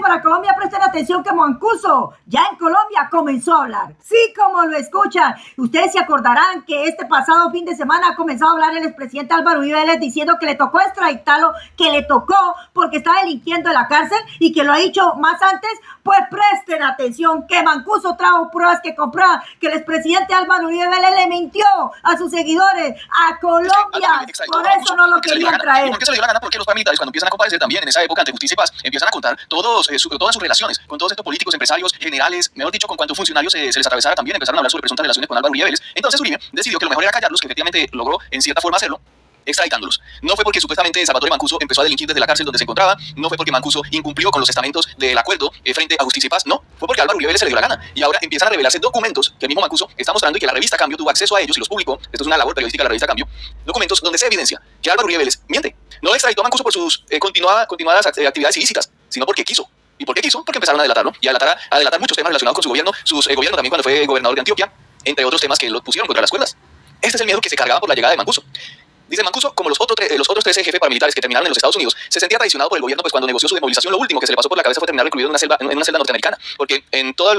para Colombia, presten atención que Mancuso ya en Colombia comenzó a hablar. Sí, como lo escuchan. Ustedes se acordarán que este pasado fin de semana ha comenzado a hablar el expresidente Álvaro Uribe Vélez diciendo que le tocó extraditarlo, que le tocó porque está delinquiendo en la cárcel y que lo ha dicho más antes. Pues presten atención que Mancuso trajo pruebas que comprueban que el expresidente Álvaro Uribe Vélez le mintió a sus seguidores, a Colombia. Por eso no lo querían traer. ¿Y por qué se le dio la gana? Porque los paramilitares, cuando empiezan a comparecer también en esa época ante Justicia y Paz, empiezan a contar todas sus relaciones con todos estos políticos, empresarios, generales, mejor dicho, con cuantos funcionarios se les atravesara también. Empezaron a hablar sobre presuntas relaciones con Álvaro Uribe Vélez. Entonces Uribe decidió que lo mejor era callarlos, que efectivamente logró en cierta forma hacerlo, extraditándolos. No fue porque supuestamente Salvatore Mancuso empezó a delinquir desde la cárcel donde se encontraba, no fue porque Mancuso incumplió con los estamentos del acuerdo frente a Justicia y Paz, no, fue porque Álvaro Uribe Vélez se le dio la gana. Y ahora empiezan a revelarse documentos que el mismo Mancuso está mostrando y que la revista Cambio tuvo acceso a ellos y los publicó. Esto es una labor periodística de la revista Cambio. Documentos donde se evidencia que Álvaro Uribe Vélez miente. No le extraditó a Mancuso por sus continuadas actividades ilícitas, sino porque quiso. ¿Y por qué quiso? Porque empezaron a delatarlo y a delatar muchos temas relacionados con su gobierno, gobierno también cuando fue gobernador de Antioquia, entre otros temas que lo pusieron contra las cuerdas. Este es el miedo que se cargaba por la llegada de Mancuso. Dice Mancuso, como los otros 13 jefes paramilitares que terminaron en los Estados Unidos, se sentía traicionado por el gobierno, pues cuando negoció su desmovilización, lo último que se le pasó por la cabeza fue terminar recluido en una celda norteamericana, porque en todas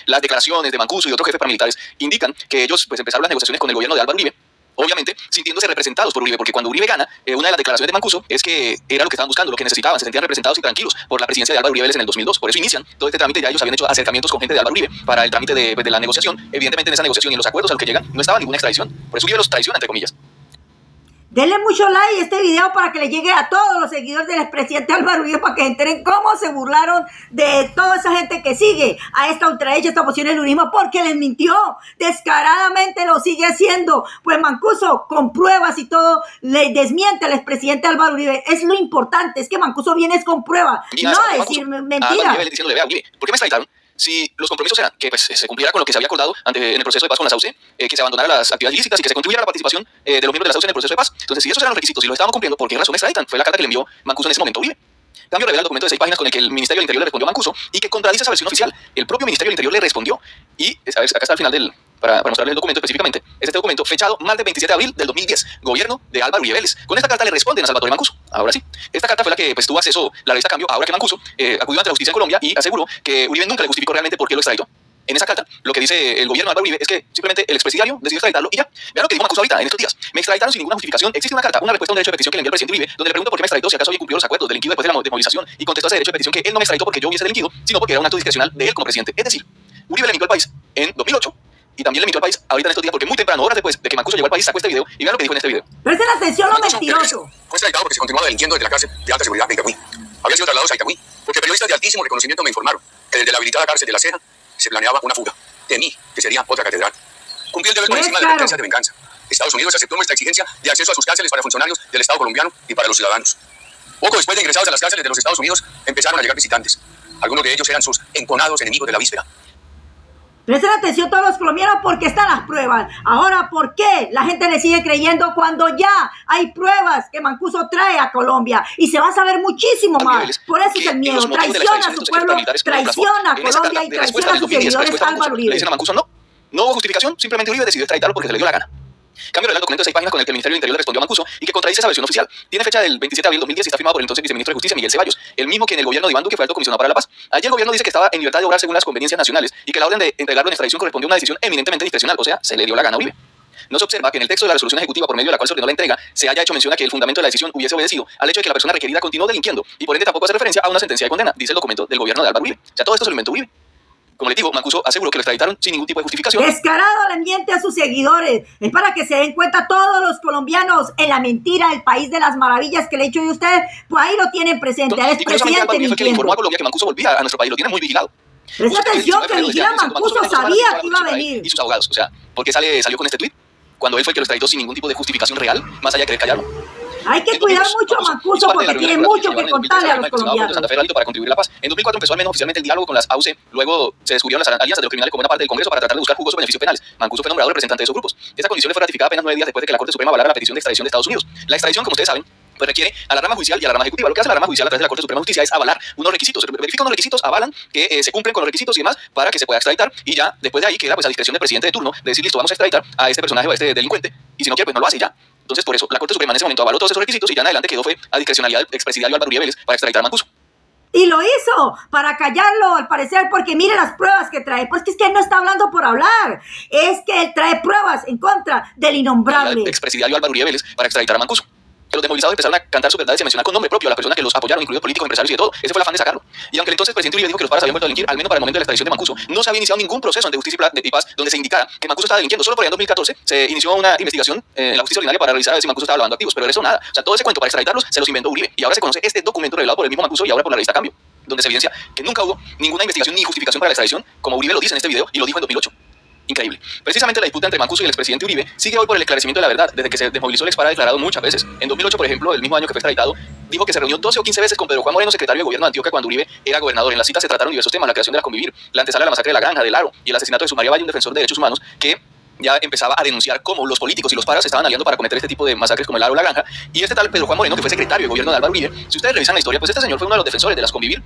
las declaraciones de Mancuso y otros jefes paramilitares indican que ellos pues empezaron las negociaciones con el gobierno de Álvaro Uribe, obviamente sintiéndose representados por Uribe, porque cuando Uribe gana, una de las declaraciones de Mancuso es que era lo que estaban buscando, lo que necesitaban, se sentían representados y tranquilos por la presidencia de Álvaro Uribe Vélez en el 2002. Por eso inician todo este trámite. Ya ellos habían hecho acercamientos con gente de Álvaro Uribe para el trámite de la negociación. Evidentemente en esa negociación y en los acuerdos a los que llegan no estaba ninguna extradición. Por eso Uribe los traiciona, entre comillas. Denle mucho like a este video para que le llegue a todos los seguidores del expresidente Álvaro Uribe para que se enteren cómo se burlaron de toda esa gente que sigue a esta ultraderecha, esta oposición del urismo, porque les mintió. Descaradamente lo sigue haciendo. Pues Mancuso, con pruebas y todo, le desmiente al expresidente Álvaro Uribe. Es lo importante, es que Mancuso viene con pruebas, no a decir mentiras. Diciéndole, vea, Uribe, ¿por qué me extraditaron? Si los compromisos eran que pues, se cumpliera con lo que se había acordado en el proceso de paz con la SAUCE, que se abandonara las actividades ilícitas y que se contribuyera a la participación de los miembros de la SAUCE en el proceso de paz. Entonces, si esos eran los requisitos y los estaban cumpliendo, ¿por qué razón me extraditan? Fue la carta que le envió Mancuso en ese momento a Uribe. Cambio revela el documento de 6 páginas con el que el Ministerio del Interior le respondió a Mancuso y que contradice esa versión oficial. El propio Ministerio del Interior le respondió y, a ver, acá está al final para mostrarles el documento específicamente, es este documento fechado martes 27 de abril del 2010, gobierno de Álvaro Uribe Vélez. Con esta carta le responden a Salvatore Mancuso. Ahora sí, esta carta fue la que pues, tuvo acceso la revista Cambio, ahora que Mancuso acudió ante la justicia en Colombia y aseguró que Uribe nunca le justificó realmente por qué lo extraditó. En esa carta, lo que dice el gobierno de Álvaro Uribe es que simplemente el expresidiario decidió extraditarlo y ya. Vean lo que dijo Mancuso ahorita, en estos días. Me extraditaron sin ninguna justificación. Existe una carta, una respuesta a un derecho de petición que le envió el presidente Uribe, donde le pregunta por qué me extraditó, si acaso había incumplido los acuerdos, delinquido después de la desmovilización, y contestó a ese derecho de petición que él no me extraditó porque yo hubiese delinquido, sino porque era un acto discrecional de él como presidente. Es decir, Uribe le mintió al país en 2008 y también le mintió al país ahorita en estos días porque muy temprano, horas después de que Mancuso llegó al país, sacó este video y vean lo que dijo en este video. Presten atención, lo mentiroso. Fue extraditado porque se continuaba delinquiendo desde la cárcel de alta seguridad de Itagüí. Había sido trasladados a Itagüí porque periodistas de altísimo reconocimiento me informaron que desde la habilitada cárcel de La Ceja se planeaba una fuga. Temí que sería otra catedral. Cumplí el deber por encima de la pretensión de venganza. Estados Unidos aceptó nuestra exigencia de acceso a sus cárceles para funcionarios del Estado colombiano y para los ciudadanos. Poco después de ingresados a las cárceles de los Estados Unidos, empezaron a llegar visitantes. Algunos de ellos eran sus enconados enemigos de la víspera. Presten atención todos los colombianos porque están las pruebas. Ahora, ¿por qué la gente le sigue creyendo cuando ya hay pruebas que Mancuso trae a Colombia? Y se va a saber muchísimo más. Por eso es el miedo. Traiciona a su pueblo, traiciona a Colombia y traiciona a sus seguidores Álvaro Uribe. Le dicen a Mancuso no hubo justificación, simplemente Uribe decidió extraditarlo porque se le dio la gana. Cambio del documento de 6 páginas con el que el Ministerio del Interior le respondió a Mancuso y que contradice esa versión oficial. Tiene fecha del 27 de abril de 2010 y está firmado por el entonces viceministro de Justicia, Miguel Ceballos, el mismo que en el gobierno de Iván Duque fue alto comisionado para la paz. Allí el gobierno dice que estaba en libertad de obrar según las conveniencias nacionales y que la orden de entregarlo en extradición correspondió a una decisión eminentemente discrecional, o sea, se le dio la gana a Uribe. No se observa que en el texto de la resolución ejecutiva por medio de la cual se ordenó la entrega se haya hecho mención a que el fundamento de la decisión hubiese obedecido al hecho de que la persona requerida continuó delinquiendo y por ende tampoco hace referencia a una sentencia de condena, dice el documento del gobierno de Álvaro Uribe. O sea, todo esto se lo inventó Uribe. Como les digo, Mancuso aseguró que lo extraditaron sin ningún tipo de justificación. Descarado le miente a sus seguidores. Es para que se den cuenta todos los colombianos en la mentira, el país de las maravillas que le he dicho yo a ustedes, pues ahí lo tienen presente. Al expresidente fue que le informó a Colombia que Mancuso volvía a nuestro país, lo tienen muy vigilado. Presta atención que vigila Mancuso, sabía que iba a venir. Y sus abogados, o sea, ¿por qué salió con este tuit? Cuando él fue el que lo extraditó sin ningún tipo de justificación real, más allá de querer callarlo. Hay que cuidar mucho a Mancuso porque tiene mucho que contarle a los colombianos. Santa Fe para contribuir a la paz. En 2004 empezó al menos oficialmente el diálogo con las AUCE, luego se descubrieron las alianzas de los criminales como una parte del Congreso para tratar de buscar jugosos beneficios penales. Mancuso fue nombrado representante de esos grupos. Esa condición le fue ratificada apenas 9 días después de que la Corte Suprema avalara la petición de extradición de Estados Unidos. La extradición, como ustedes saben, pues requiere a la rama judicial y a la rama ejecutiva. Lo que hace la rama judicial a través de la Corte Suprema de Justicia es avalar unos requisitos, verifica unos requisitos, avalan que se cumplen con los requisitos y demás para que se pueda extraditar y ya después de ahí queda pues a discreción del presidente de turno de decir listo, vamos a extraditar a este personaje o a este delincuente y si no quiere pues no lo hace y ya. Entonces por eso la Corte Suprema en ese momento avaló todos esos requisitos y ya en adelante quedó fue a discrecionalidad del expresidiario Álvaro Uribe Vélez para extraditar a Mancuso. Y lo hizo para callarlo, al parecer, porque mire las pruebas que trae. Pues que es que él no está hablando por hablar. Es que él trae pruebas en contra del innombrable El expresidiario Álvaro Uribe Vélez para extraditar a Mancuso. Que los desmovilizados empezaron a cantar sus verdades y a mencionar con nombre propio a las personas que los apoyaron, incluidos políticos, empresarios y de todo. Ese fue el afán de sacarlo. Y aunque el entonces presidente Uribe dijo que los paras habían vuelto a delinquir, al menos para el momento de la extradición de Mancuso, no se había iniciado ningún proceso ante Justicia y Paz donde se indicara que Mancuso estaba delinquiendo. Solo por allá en 2014 se inició una investigación en la justicia ordinaria para revisar si Mancuso estaba lavando activos, pero de eso nada. O sea, todo ese cuento para extraditarlos se los inventó Uribe. Y ahora se conoce este documento revelado por el mismo Mancuso y ahora por la revista Cambio, donde se evidencia que nunca hubo ninguna investigación ni justificación para la extradición, como Uribe lo dice en este video y lo dijo en 2008. Increíble. Precisamente la disputa entre Mancuso y el expresidente Uribe sigue hoy por el esclarecimiento de la verdad, desde que se desmovilizó el expara declarado muchas veces. En 2008, por ejemplo, el mismo año que fue extraditado, dijo que se reunió 12 o 15 veces con Pedro Juan Moreno, secretario de gobierno de Antioquia, cuando Uribe era gobernador. En la cita se trataron diversos temas: la creación de la Convivir, la antesala de la masacre de la Granja, del Aro, y el asesinato de Sumaria Valle, un defensor de derechos humanos que ya empezaba a denunciar cómo los políticos y los paras se estaban aliando para cometer este tipo de masacres como el Aro o la Granja. Y este tal Pedro Juan Moreno, que fue secretario de gobierno de Álvaro Uribe, si ustedes revisan la historia, pues este señor fue uno de los defensores de las Convivir.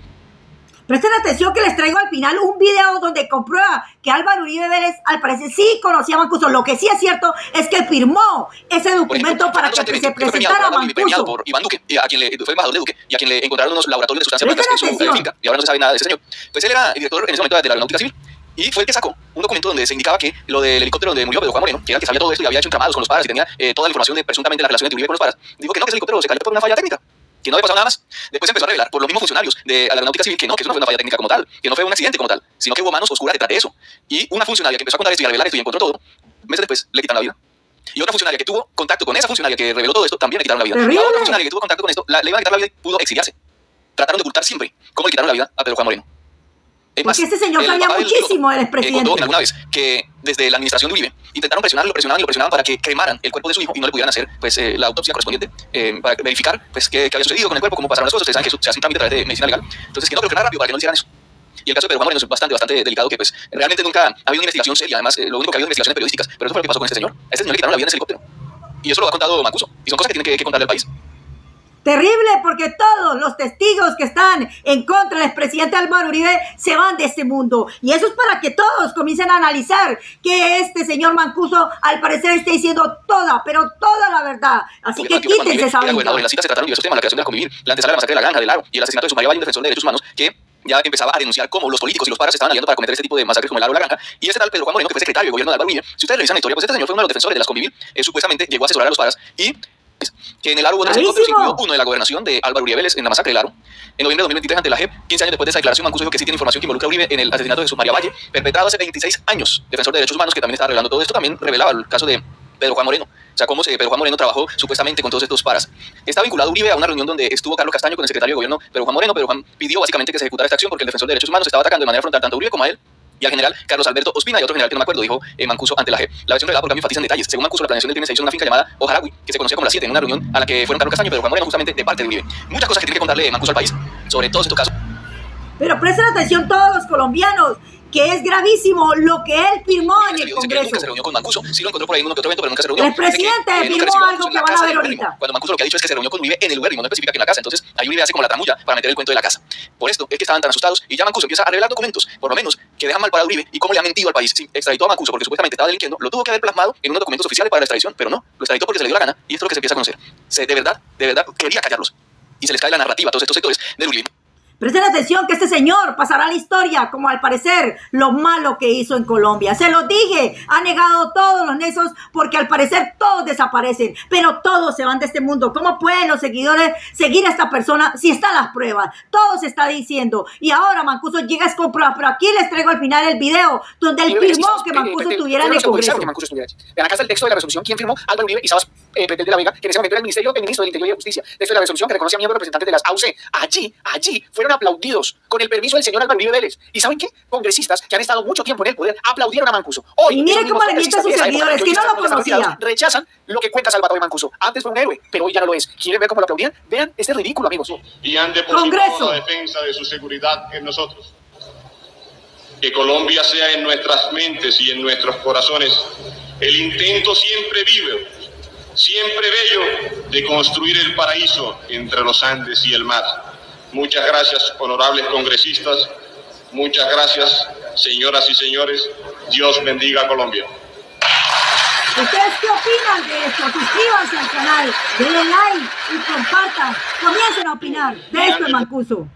Presten atención que les traigo al final un video donde comprueba que Álvaro Uribe Vélez al parecer sí conocía a Mancuso. Lo que sí es cierto es que firmó ese documento para que se presentara a Mancuso. Por Iván Duque, a quien le fue embajador de Duque y a quien le encontraron unos laboratorios de sustancias blancas en su finca, y ahora no se sabe nada de ese señor. Pues él era el director en ese momento de la Aeronáutica Civil y fue el que sacó un documento donde se indicaba que lo del helicóptero donde murió Pedro Juan Moreno, que era el que sabía todo esto y había hecho entramados con los paras y tenía toda la información de presuntamente las relaciones de Uribe con los paras, dijo que no, que ese helicóptero se cayó por una falla técnica, que no había pasado nada más. Después se empezó a revelar por los mismos funcionarios de la Aeronáutica Civil que no, que eso no fue una falla técnica como tal, que no fue un accidente como tal, sino que hubo manos oscuras detrás de eso. Y una funcionaria que empezó a contar esto y a revelar esto y encontró todo, meses después le quitaron la vida. Y otra funcionaria que tuvo contacto con esa funcionaria que reveló todo esto también le quitaron la vida. ¡Terrible! Y a otra funcionaria que tuvo contacto con esto le iban a quitar la vida y pudo exiliarse. Trataron de ocultar siempre cómo le quitaron la vida a Pedro Juan Moreno. Es más, porque este señor sabía muchísimo del expresidente. Contó alguna vez que desde la administración de Uribe intentaron presionarlo, lo presionaban para que cremaran el cuerpo de su hijo y no le pudieran hacer pues, la autopsia correspondiente para verificar pues, qué había sucedido con el cuerpo, cómo pasaron las cosas. Ustedes saben que eso se hace un trámite a través de medicina legal. Entonces, que no, pero que era rápido para que no le hicieran eso. Y el caso de Pedro Juan Moreno es bastante delicado, que pues realmente nunca ha habido una investigación seria. Además, lo único que ha habido investigaciones periodísticas. Pero eso fue lo que pasó con este señor. A este señor le quitaron la vida en ese helicóptero. Y eso lo ha contado Mancuso. Y son cosas que tienen que contarle al país. Terrible, porque todos los testigos que están en contra del expresidente Álvaro Uribe se van de este mundo. Y eso es para que todos comiencen a analizar que este señor Mancuso al parecer está diciendo toda, pero toda la verdad. Así que quítense esa vida. En la cita se trataron diversos temas: la creación de la Convivir, la antesala de la masacre de la Granja, del Aro, y el asesinato de Sumaria Valle, un defensor de derechos humanos que ya empezaba a denunciar cómo los políticos y los paras se estaban aliando para cometer este tipo de masacres como el Aro o la Granja. Y este tal Pedro Juan Moreno, que fue secretario de gobierno de Álvaro Uribe, si ustedes revisan la historia, pues este señor fue uno de los defensores de las Convivir. Supuestamente llegó a asesorar a los paras y que en el Aro hubo 3 helicópteros, incluido uno de la gobernación de Álvaro Uribe Vélez en la masacre del Aro. En noviembre de 2023, ante la JEP, 15 años después de esa declaración, Mancuso dijo que sí tiene información que involucra a Uribe en el asesinato de Sumaria Valle, perpetrado hace 26 años. Defensor de derechos humanos, que también estaba revelando todo esto, también revelaba el caso de Pedro Juan Moreno. O sea, cómo Pedro Juan Moreno trabajó supuestamente con todos estos paras. Está vinculado Uribe a una reunión donde estuvo Carlos Castaño con el secretario de gobierno Pedro Juan Moreno. Pedro Juan pidió básicamente que se ejecutara esta acción porque el defensor de derechos humanos estaba atacando de manera frontal tanto a Uribe como a él y al general Carlos Alberto Ospina y otro general que no me acuerdo, dijo Mancuso ante la JEP. La versión revelada por Cambio enfatiza en detalles. Según Mancuso, la planeación del crimen se hizo en una finca llamada Ojaragüi, que se conocía como la 7, en una reunión a la que fueron Carlos Castaño y Pedro Juan Moreno justamente de parte de Uribe. Muchas cosas que tiene que contarle Mancuso al país sobre todos estos casos. Pero presten atención todos los colombianos, que es gravísimo lo que él firmó en el Congreso. Nunca se reunió con Mancuso, sí lo encontró por ahí en uno que otro evento, pero nunca se reunió. El presidente firmó algo que van a ver ahorita. Cuando Mancuso lo que ha dicho es que se reunió con Uribe en el lugar y no especifica que en la casa. Entonces ahí Uribe hace como la tramulla para meter el cuento de la casa. Por esto es que estaban tan asustados y ya Mancuso empieza a revelar documentos, por lo menos, que dejan mal para Uribe y cómo le ha mentido al país. Sí, extraditó a Mancuso porque supuestamente estaba delinquiendo, lo tuvo que haber plasmado en unos documentos oficiales para la extradición, pero no, lo extraditó porque se le dio la gana y esto es lo que se empieza a conocer. De verdad quería callarlos y se les cae la narrativa a todos estos sectores del Uribe. Presten atención que este señor pasará a la historia como al parecer lo malo que hizo en Colombia. Se los dije, ha negado todos los nexos porque al parecer todos desaparecen, pero todos se van de este mundo. ¿Cómo pueden los seguidores seguir a esta persona si están las pruebas? Todo se está diciendo y ahora Mancuso llega a comprobar, pero aquí les traigo al final el video donde él firmó que Mancuso estuviera en el Congreso. Vean, acá está el texto de la resolución. ¿Quién firmó? Álvaro Uribe y Sabas Pretel de la Vega, que en ese momento era el ministro del Interior y de Justicia. Texto de la resolución que reconoce a miembros representantes de las AUC. Allí fueron aplaudidos con el permiso del señor Álvaro Uribe Vélez. ¿Y saben qué? Congresistas que han estado mucho tiempo en el poder aplaudieron a Mancuso. Hoy, y miren cómo le mienten a sus seguidores, que no lo conocían. Rechazan lo que cuenta Salvatore Mancuso. Antes fue un héroe, pero hoy ya no lo es. ¿Quieren ver cómo lo aplaudían? Vean este ridículo, amigos. Y han depositado la defensa de su seguridad en nosotros. Que Colombia sea en nuestras mentes y en nuestros corazones el intento siempre vivo, siempre bello de construir el paraíso entre los Andes y el mar. Muchas gracias, honorables congresistas. Muchas gracias, señoras y señores. Dios bendiga a Colombia. ¿Ustedes qué opinan de esto? Suscríbanse al canal, denle like y compartan. Comiencen a opinar de esto, Mancuso.